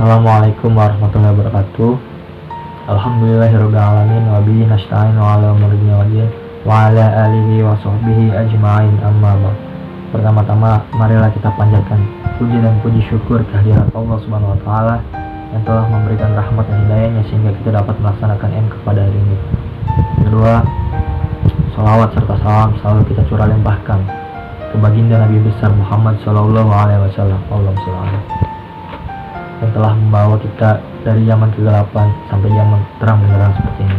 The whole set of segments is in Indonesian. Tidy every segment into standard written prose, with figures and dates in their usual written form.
Assalamualaikum warahmatullahi wabarakatuh. Alhamdulillahirabbil alamin wa bihi nasta'in ala umuri dunya wa ala alihi wa sahbihi ajma'in, amma ba'd. Pertama-tama marilah kita panjatkan puji dan puji syukur kehadirat Allah Subhanahu wa taala yang telah memberikan rahmat dan hidayahnya sehingga kita dapat melaksanakan MK pada hari ini. Kedua, salawat serta salam selalu kita curah limpahkan ke baginda Nabi besar Muhammad sallallahu alaihi wasallam, yang telah membawa kita dari zaman kegelapan sampai zaman terang benderang seperti ini.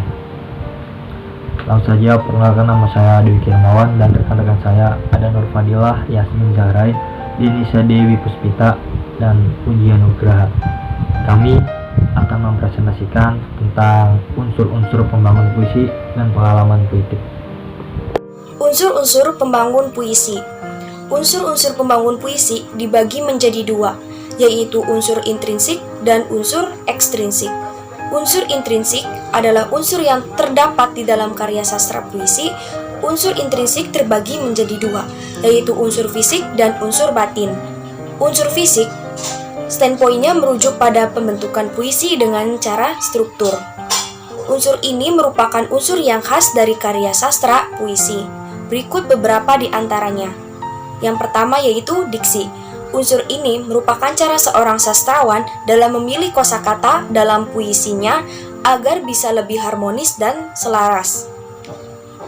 Langsung saja, perkenalkan, nama saya Dewi Kirmawan dan rekan-rekan saya ada Nur Fadilah, Yasmin Zahrai, Denisa Dewi Puspita, dan Ujian Nugraha. Kami akan mempresentasikan tentang unsur-unsur pembangun puisi dan pengalaman puitik. Unsur-unsur pembangun puisi. Unsur-unsur pembangun puisi dibagi menjadi dua, yaitu unsur intrinsik dan unsur ekstrinsik. Unsur intrinsik adalah unsur yang terdapat di dalam karya sastra puisi. Unsur intrinsik terbagi menjadi dua, yaitu unsur fisik dan unsur batin. Unsur fisik, standpointnya merujuk pada pembentukan puisi dengan cara struktur. Unsur ini merupakan unsur yang khas dari karya sastra puisi. Berikut beberapa di antaranya. Yang pertama yaitu diksi. Unsur ini merupakan cara seorang sastrawan dalam memilih kosakata dalam puisinya agar bisa lebih harmonis dan selaras.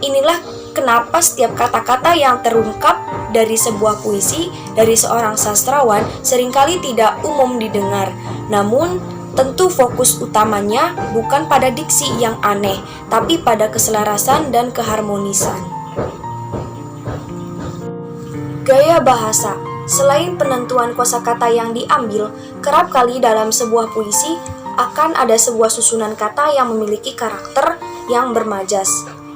Inilah kenapa setiap kata-kata yang terungkap dari sebuah puisi dari seorang sastrawan seringkali tidak umum didengar. Namun, tentu fokus utamanya bukan pada diksi yang aneh, tapi pada keselarasan dan keharmonisan. Gaya bahasa. Selain penentuan kosakata yang diambil, kerap kali dalam sebuah puisi akan ada sebuah susunan kata yang memiliki karakter yang bermajas,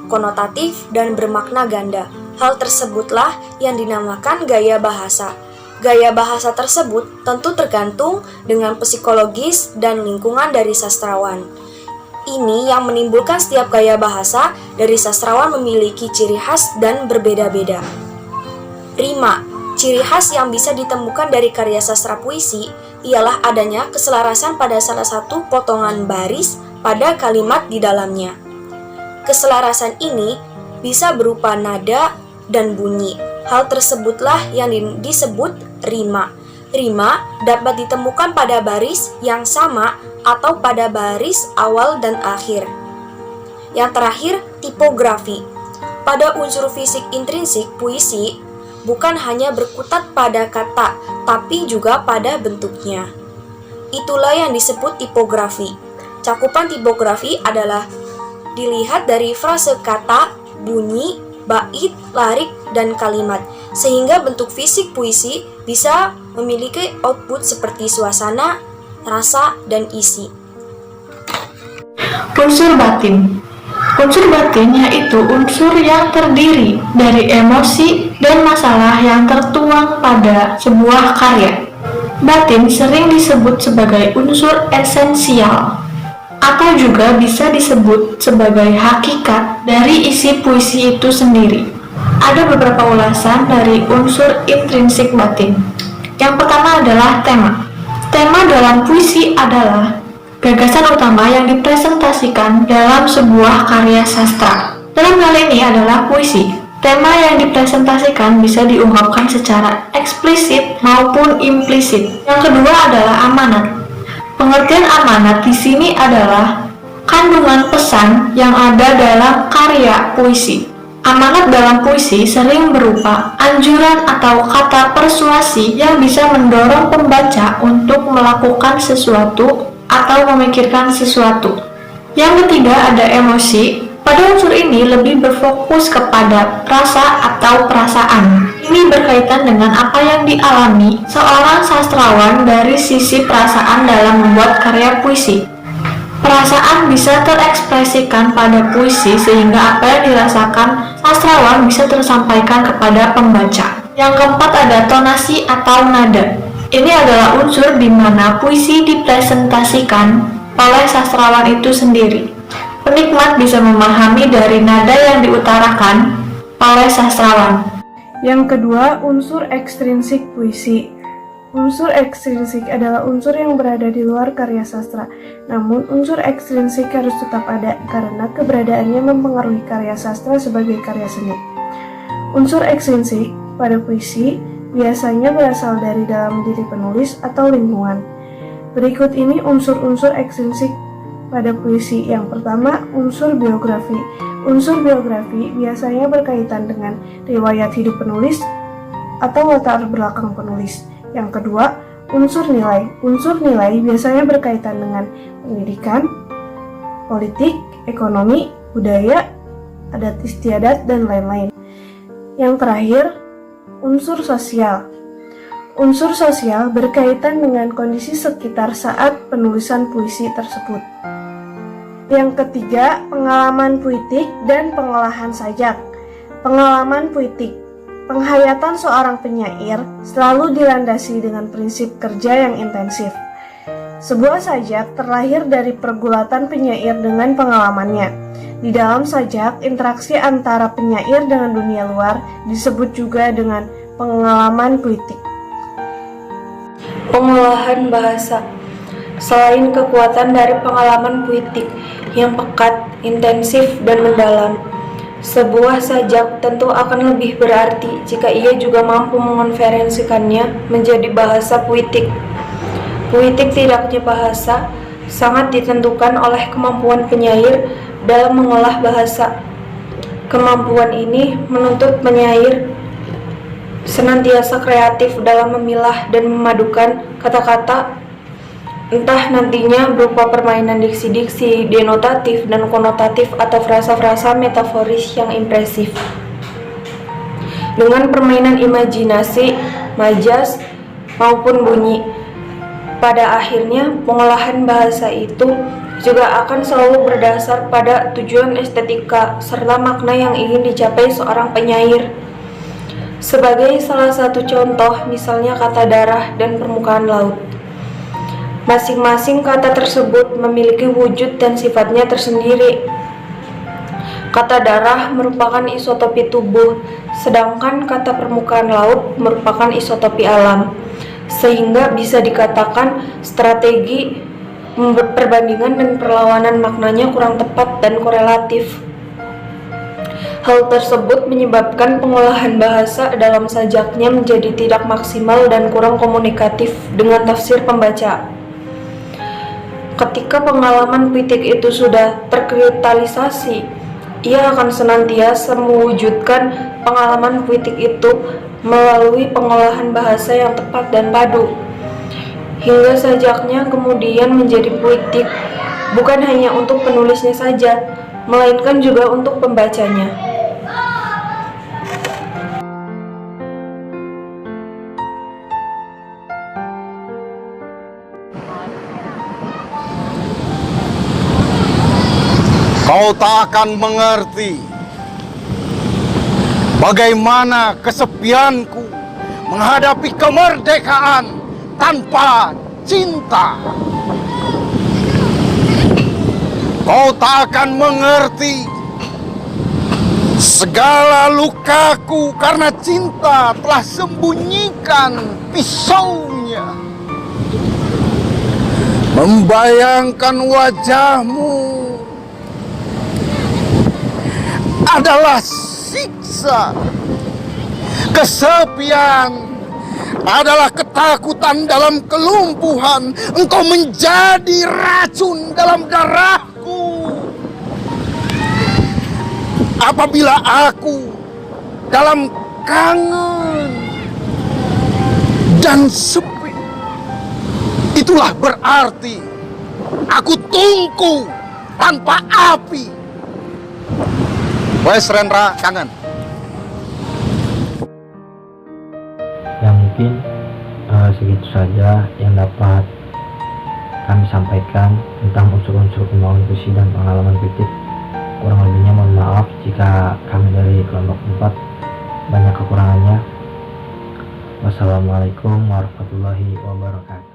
konotatif, dan bermakna ganda. Hal tersebutlah yang dinamakan gaya bahasa. Gaya bahasa tersebut tentu tergantung dengan psikologis dan lingkungan dari sastrawan. Ini yang menimbulkan setiap gaya bahasa dari sastrawan memiliki ciri khas dan berbeda-beda. Rima. Ciri khas yang bisa ditemukan dari karya sastra puisi ialah adanya keselarasan pada salah satu potongan baris pada kalimat di dalamnya. Keselarasan ini bisa berupa nada dan bunyi. Hal tersebutlah yang disebut rima. Rima dapat ditemukan pada baris yang sama atau pada baris awal dan akhir. Yang terakhir, tipografi. Pada unsur fisik intrinsik puisi, bukan hanya berkutat pada kata, tapi juga pada bentuknya. Itulah yang disebut tipografi. Cakupan tipografi adalah dilihat dari frase kata, bunyi, bait, larik, dan kalimat, sehingga bentuk fisik puisi bisa memiliki output seperti suasana, rasa, dan isi. Unsur batin. Unsur batin yaitu unsur yang terdiri dari emosi dan masalah yang tertuang pada sebuah karya. Batin sering disebut sebagai unsur esensial atau juga bisa disebut sebagai hakikat dari isi puisi itu sendiri. Ada beberapa ulasan dari unsur intrinsik batin. Yang pertama adalah tema. Tema dalam puisi adalah gagasan utama yang dipresentasikan dalam sebuah karya sastra. Dalam hal ini adalah puisi. Tema yang dipresentasikan bisa diungkapkan secara eksplisit maupun implisit. Yang kedua adalah amanat. Pengertian amanat di sini adalah kandungan pesan yang ada dalam karya puisi. Amanat dalam puisi sering berupa anjuran atau kata persuasi yang bisa mendorong pembaca untuk melakukan sesuatu atau memikirkan sesuatu. Yang ketiga ada emosi. Pada unsur ini lebih berfokus kepada rasa atau perasaan. Ini berkaitan dengan apa yang dialami seorang sastrawan dari sisi perasaan dalam membuat karya puisi. Perasaan bisa terekspresikan pada puisi sehingga apa yang dirasakan sastrawan bisa tersampaikan kepada pembaca. Yang keempat ada tonasi atau nada. Ini adalah unsur di mana puisi dipresentasikan oleh sastrawan itu sendiri. Penikmat bisa memahami dari nada yang diutarakan oleh sastrawan. Yang kedua, unsur ekstrinsik puisi. Unsur ekstrinsik adalah unsur yang berada di luar karya sastra. Namun, unsur ekstrinsik harus tetap ada karena keberadaannya mempengaruhi karya sastra sebagai karya seni. Unsur ekstrinsik pada puisi biasanya berasal dari dalam diri penulis atau lingkungan. Berikut ini unsur-unsur ekstrinsik pada puisi. Yang pertama, unsur biografi. Unsur biografi biasanya berkaitan dengan riwayat hidup penulis atau latar belakang penulis. Yang kedua, unsur nilai. Unsur nilai biasanya berkaitan dengan pendidikan, politik, ekonomi, budaya, adat istiadat, dan lain-lain. Yang terakhir, unsur sosial. Unsur sosial berkaitan dengan kondisi sekitar saat penulisan puisi tersebut. Yang ketiga, pengalaman puitik dan pengolahan sajak. Pengalaman puitik. Penghayatan seorang penyair selalu dilandasi dengan prinsip kerja yang intensif. Sebuah sajak terlahir dari pergulatan penyair dengan pengalamannya. Di dalam sajak, interaksi antara penyair dengan dunia luar disebut juga dengan pengalaman puitik. Pengolahan bahasa. Selain kekuatan dari pengalaman puitik yang pekat, intensif, dan mendalam, sebuah sajak tentu akan lebih berarti jika ia juga mampu mengonferensikannya menjadi bahasa puitik. Puitik tidaknya bahasa sangat ditentukan oleh kemampuan penyair dalam mengolah bahasa. Kemampuan ini menuntut penyair senantiasa kreatif dalam memilah dan memadukan kata-kata, entah nantinya berupa permainan diksi-diksi, denotatif dan konotatif atau frasa-frasa metaforis yang impresif. Dengan permainan imajinasi, majas, maupun bunyi, pada akhirnya pengolahan bahasa itu juga akan selalu berdasar pada tujuan estetika serta makna yang ingin dicapai seorang penyair. Sebagai salah satu contoh, misalnya kata darah dan permukaan laut. Masing-masing kata tersebut memiliki wujud dan sifatnya tersendiri. Kata darah merupakan isotopi tubuh, sedangkan kata permukaan laut merupakan isotopi alam, sehingga bisa dikatakan strategi perbandingan dan perlawanan maknanya kurang tepat dan korelatif. Hal tersebut menyebabkan pengolahan bahasa dalam sajaknya menjadi tidak maksimal dan kurang komunikatif dengan tafsir pembaca. Ketika pengalaman puitik itu sudah terkristalisasi, ia akan senantiasa mewujudkan pengalaman puitik itu melalui pengolahan bahasa yang tepat dan padu, hingga sajaknya kemudian menjadi puitik, bukan hanya untuk penulisnya saja, melainkan juga untuk pembacanya. Kau tak akan mengerti bagaimana kesepianku menghadapi kemerdekaan tanpa cinta. Kau tak akan mengerti segala lukaku karena cinta telah sembunyikan pisaunya. Membayangkan wajahmu adalah siksa. Kesepian adalah ketakutan dalam kelumpuhan. Engkau menjadi racun dalam darahku. Apabila aku dalam kangen dan sepi, itulah berarti aku tungku tanpa api. Wes Rendra kangen. Yang mungkin segitu saja yang dapat kami sampaikan tentang unsur-unsur pembangunan puisi dan pengalaman puitik. Kurang lebihnya mohon maaf jika kami dari kelompok 4 banyak kekurangannya. Wassalamualaikum warahmatullahi wabarakatuh.